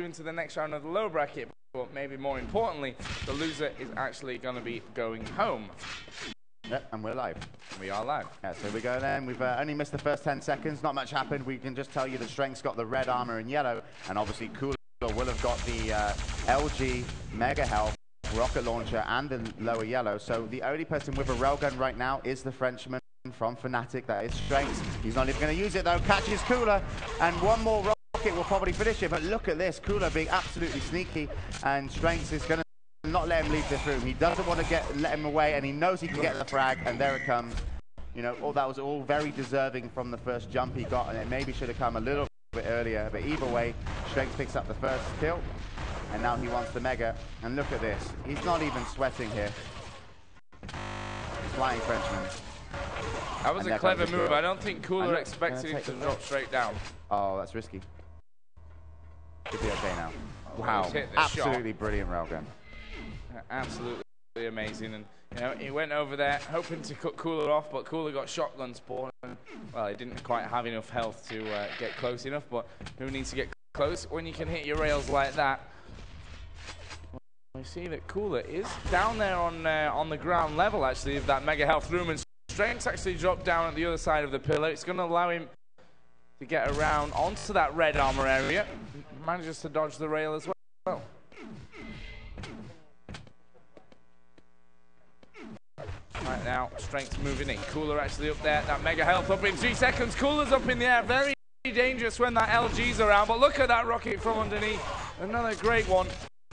into the next round of the low bracket, but maybe more importantly, the loser is actually going to be going home. Yep, and we're live. We are live. Yeah, so we go then. We've only missed the first 10 seconds. Not much happened. We can just tell you that Strenx got the red armor in yellow, and obviously Cooler will have got the LG Mega Health rocket launcher and the lower yellow. So the only person with a railgun right now is the Frenchman from Fnatic. That is Strenx. He's not even going to use it though. Catches Cooler, and one more rocket will probably finish it. But look at this, Cooler being absolutely sneaky, and Strenx is going to not let him leave this room. He doesn't want to let him away, and he knows he can get the frag, and there it comes. You know, that was all very deserving from the first jump he got, and it maybe should have come a little bit earlier. But either way, Strenx picks up the first kill, and now he wants the Mega. And look at this. He's not even sweating here. Flying Frenchman. That was a clever move. I don't think Cooler expected him to drop straight down. Oh, that's risky. Should be okay now. Wow, absolutely brilliant railgun. Absolutely amazing, and you know, he went over there hoping to cut Cooler off, but Cooler got shotgun spawn, and well, he didn't quite have enough health to get close enough. But who needs to get close when you can hit your rails like that? Well, we see that Cooler is down there on the ground level actually of that Mega Health room, and Strenx actually dropped down at the other side of the pillar. It's going to allow him to get around onto that red armor area. He manages to dodge the rail as well. Right now, Strenx moving in. Cooler actually up there. That Mega Health up in 3 seconds. Cooler's up in the air. Very dangerous when that LG's around. But look at that rocket from underneath. Another great one.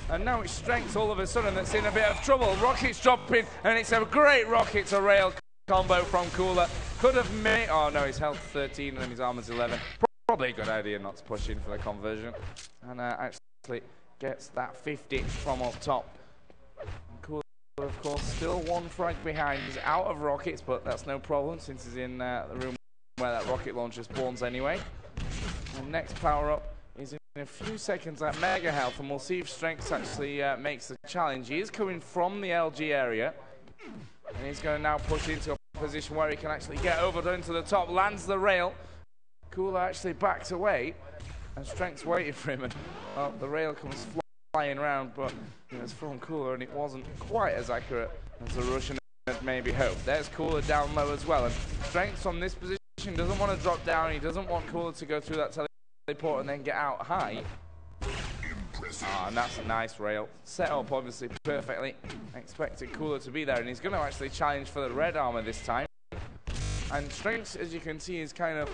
And now it's Strenx all of a sudden that's in a bit of trouble. Rocket's dropping, and it's a great rocket to rail combo from Cooler. Could have made. Oh no, his health 13 and his armor's 11. Probably a good idea not to push in for the conversion. And actually gets that 50 from up top. Of course, still one frag behind. He's out of rockets, but that's no problem since he's in the room where that rocket launcher spawns anyway. And next power up is in a few seconds at Mega Health, and we'll see if Strenx actually makes the challenge. He is coming from the LG area, and he's going to now push into a position where he can actually get over into the top, lands the rail. Cooler actually backs away, and Strenx waiting for him, and the rail comes flying around, but you know, it's from Cooler, and it wasn't quite as accurate as the Russian had maybe hoped. There's Cooler down low as well, and Strenx from this position doesn't want to drop down. He doesn't want Cooler to go through that teleport and then get out high. And that's a nice rail. Set up obviously perfectly. Expected Cooler to be there, and he's going to actually challenge for the red armor this time. And Strenx, as you can see, is kind of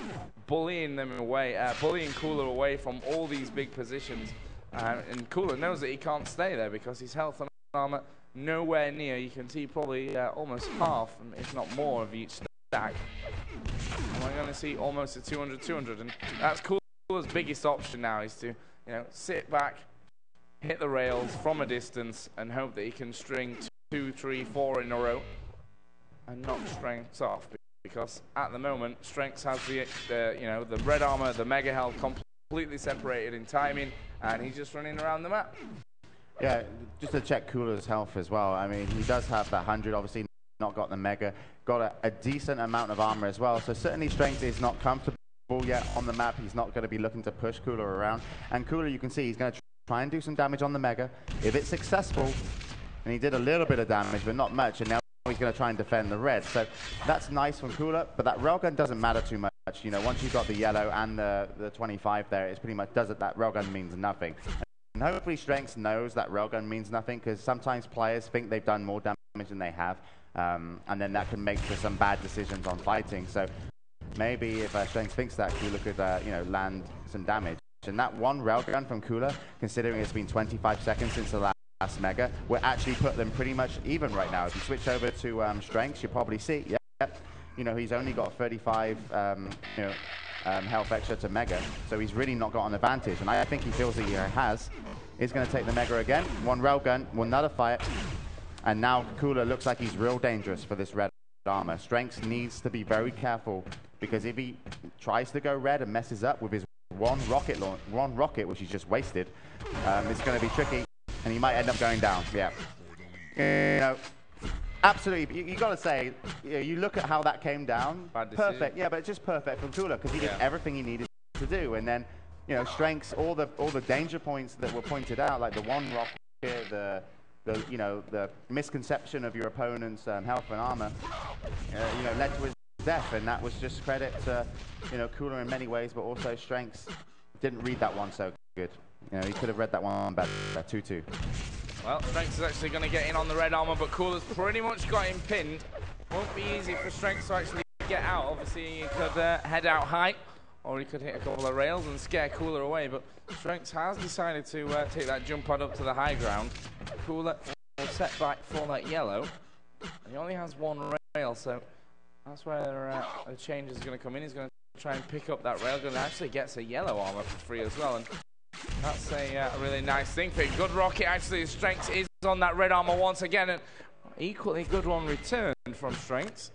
bullying them away, bullying Cooler away from all these big positions. And Cooler knows that he can't stay there because his health and armor nowhere near. You can see probably almost half, if not more, of each stack. And we're going to see almost a 200-200, and that's Cooler's biggest option now, is to sit back, hit the rails from a distance, and hope that he can string 2, 3, 4 in a row and knock Strenx off. Because at the moment, Strenx has the red armor, the Mega Health completely separated in timing, and he's just running around the map. Yeah, just to check Cooler's health as well. I mean, he does have the 100, obviously not got the Mega, got a decent amount of armor as well. So certainly Strenx is not comfortable yet on the map. He's not going to be looking to push Cooler around. And Cooler, you can see, he's going to try and do some damage on the Mega. If it's successful, and he did a little bit of damage, but not much, and now he's going to try and defend the red. So that's nice from Cooler, but that railgun doesn't matter too much. You know, once you've got the yellow and the 25 there, it's pretty much that railgun means nothing. And hopefully Strenx knows that railgun means nothing, because sometimes players think they've done more damage than they have, and then that can make for some bad decisions on fighting. So maybe if Strenx thinks that, Cooler could land some damage. And that one railgun from Cooler, considering it's been 25 seconds since the last Mega, will actually put them pretty much even right now. If you switch over to Strenx, you'll probably see, you know, he's only got 35 health extra to Mega, so he's really not got an advantage, and I think he feels that he has. He's going to take the Mega again. One railgun will nullify it, and now Cooler looks like he's real dangerous for this red armor. Strenx needs to be very careful, because if he tries to go red and messes up with his one rocket, which he's just wasted, it's going to be tricky, and he might end up going down. Yeah. You know, absolutely, you got to say, you look at how that came down. Perfect, yeah, but it's just perfect from Cooler, because he did everything he needed to do, and then you know, Strenx, all the danger points that were pointed out, like the one rocket, the misconception of your opponent's health and armor, you know, led to his death, and that was just credit to, you know, Cooler in many ways, but also Strenx didn't read that one so good. You know, he could have read that one better. 2-2. Well, Strenx is actually going to get in on the red armor, but Cooler's pretty much got him pinned. Won't be easy for Strenx to actually get out. Obviously, he could head out high, or he could hit a couple of rails and scare Cooler away, but Strenx has decided to take that jump pad up to the high ground. Cooler will set back for that yellow, and he only has one rail, so that's where the change is going to come in. He's going to try and pick up that railgun, and actually gets a yellow armor for free as well, and that's a really nice thing for him. Good rocket, actually. Strenx is on that red armor once again, and equally good one returned from Strenx.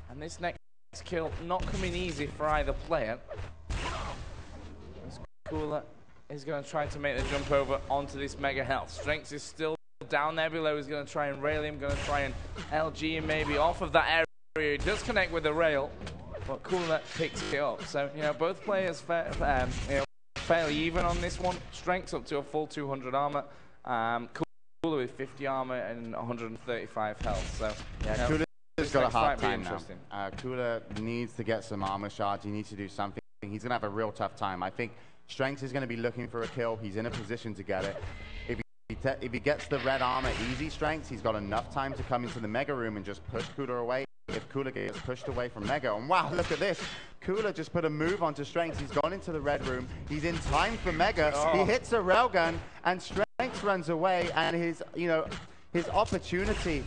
And this next kill not coming easy for either player. As Cooler is going to try to make the jump over onto this mega health. Strenx is still down there below. He's going to try and rail him, going to try and LG him maybe off of that area. He does connect with the rail, but Cooler picks it up. So, you know, both players fairly even on this one. Strenx up to a full 200 armor. Cooler with 50 armor and 135 health. So, yeah, Cooler's got a hard time now. Cooler needs to get some armor shards. He needs to do something. He's going to have a real tough time. I think Strenx is going to be looking for a kill. He's in a position to get it. If he gets the red armor easy, Strenx, he's got enough time to come into the mega room and just push Cooler away. If Cooler gets pushed away from mega, and wow, look at this. Cooler just put a move onto Strenx. He's gone into the red room. He's in time for mega. He hits a railgun, and Strenx runs away, and his opportunity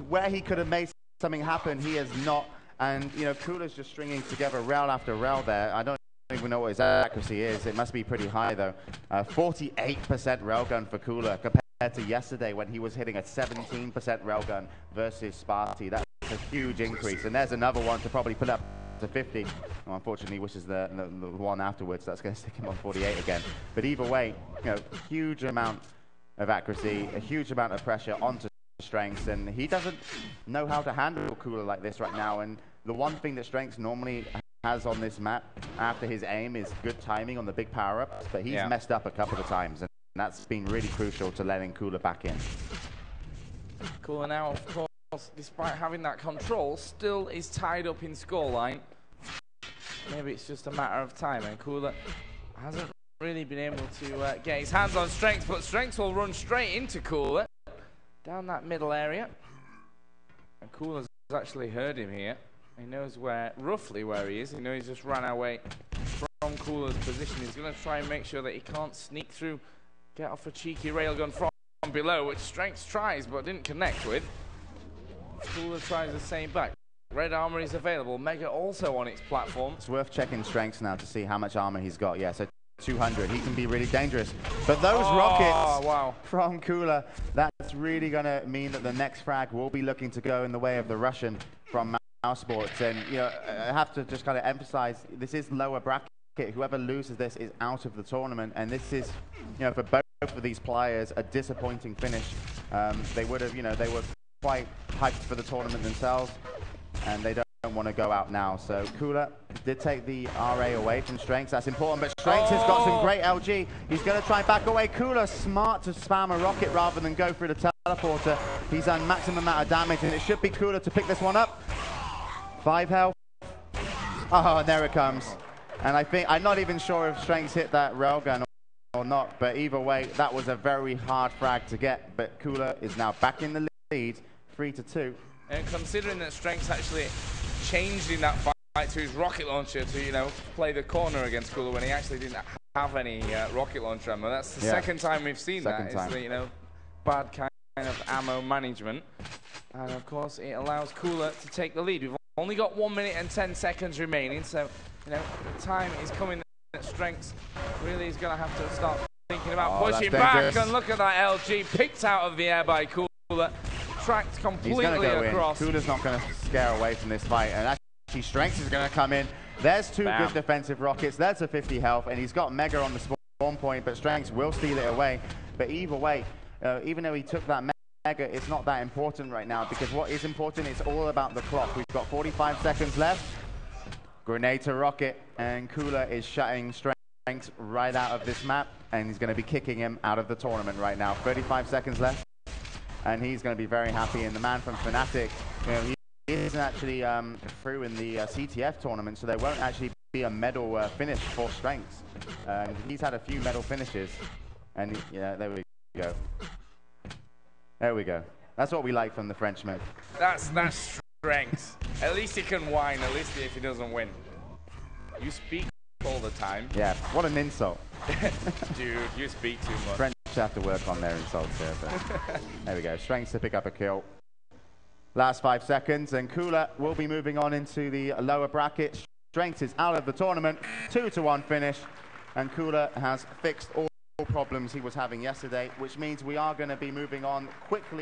where he could have made something happen, he has not. And, you know, Cooler's just stringing together rail after rail there. I don't even know what his accuracy is. It must be pretty high, though. 48% railgun for Cooler compared to yesterday when he was hitting a 17% railgun versus Sparty. That's a huge increase. And there's another one to probably put up to 50. Well, unfortunately, he wishes the one afterwards. That's going to stick him on 48 again. But either way, you know, huge amount of accuracy, a huge amount of pressure onto Strenx, and he doesn't know how to handle Cooler like this right now. And the one thing that Strenx normally has on this map after his aim is good timing on the big power-ups, but he's messed up a couple of times, and that's been really crucial to letting Cooler back in. Cooler now, of course, despite having that control, still is tied up in scoreline. Maybe it's just a matter of time, and Cooler hasn't really been able to get his hands on Strenx, but Strenx will run straight into Cooler down that middle area, and Cooler's actually heard him here. He knows roughly where he is. He knows he's just ran away from Cooler's position. He's going to try and make sure that he can't sneak through, get off a cheeky railgun from below, which Strenx tries but didn't connect with. Cooler tries the same back. Red armor is available. Mega also on its platform. It's worth checking Strenx now to see how much armor he's got. Yeah, so 200. He can be really dangerous. But those rockets from Cooler, that's really going to mean that the next frag will be looking to go in the way of the Russian from Sports. And, you know, I have to just kind of emphasize, this is lower bracket. Whoever loses this is out of the tournament. And this is, you know, for both of these players, a disappointing finish. They would have, you know, they were quite hyped for the tournament themselves, and they don't want to go out now. So Cooler did take the RA away from Strenx. That's important, but Strenx has got some great LG. He's going to try and back away. Cooler smart to spam a rocket rather than go through the teleporter. He's done maximum amount of damage, and it should be Cooler to pick this one up. 5 health. Oh, and there it comes. And I think, I'm not even sure if Strenx hit that railgun or not, but either way, that was a very hard frag to get. But Cooler is now back in the lead, 3-2. And considering that Strenx actually changed in that fight to his rocket launcher to, you know, play the corner against Cooler when he actually didn't have any rocket launcher ammo. That's the second time we've seen that. It's the, you know, bad kind of ammo management. And of course, it allows Cooler to take the lead. We've only got 1 minute and 10 seconds remaining, so, you know, the time is coming that Strenx really is going to have to start thinking about pushing back. And look at that LG picked out of the air by Cooler. Tracked completely across. Cooler's not going to scare away from this fight, and actually Strenx is going to come in. There's two good defensive rockets. There's a 50 health, and he's got Mega on the spawn point, but Strenx will steal it away. But either way, even though he took that Mega, it's not that important right now, because what is important is all about the clock. We've got 45 seconds left. Grenade to Rocket, and Cooler is shutting Strenx right out of this map, and he's going to be kicking him out of the tournament right now. 35 seconds left, and he's going to be very happy. And the man from Fnatic, you know, he isn't actually through in the CTF tournament, so there won't actually be a medal finish for Strenx. He's had a few medal finishes, and yeah, there we go. There we go. That's what we like from the Frenchman. That's Strenx. At least he can whine, at least if he doesn't win. You speak all the time. Yeah, what an insult. Dude, you speak too much. French have to work on their insults here. But there we go. Strenx to pick up a kill. Last 5 seconds, and Cooler will be moving on into the lower bracket. Strenx is out of the tournament. 2-1 finish, and Cooler has fixed all problems he was having yesterday, which means we are going to be moving on quickly.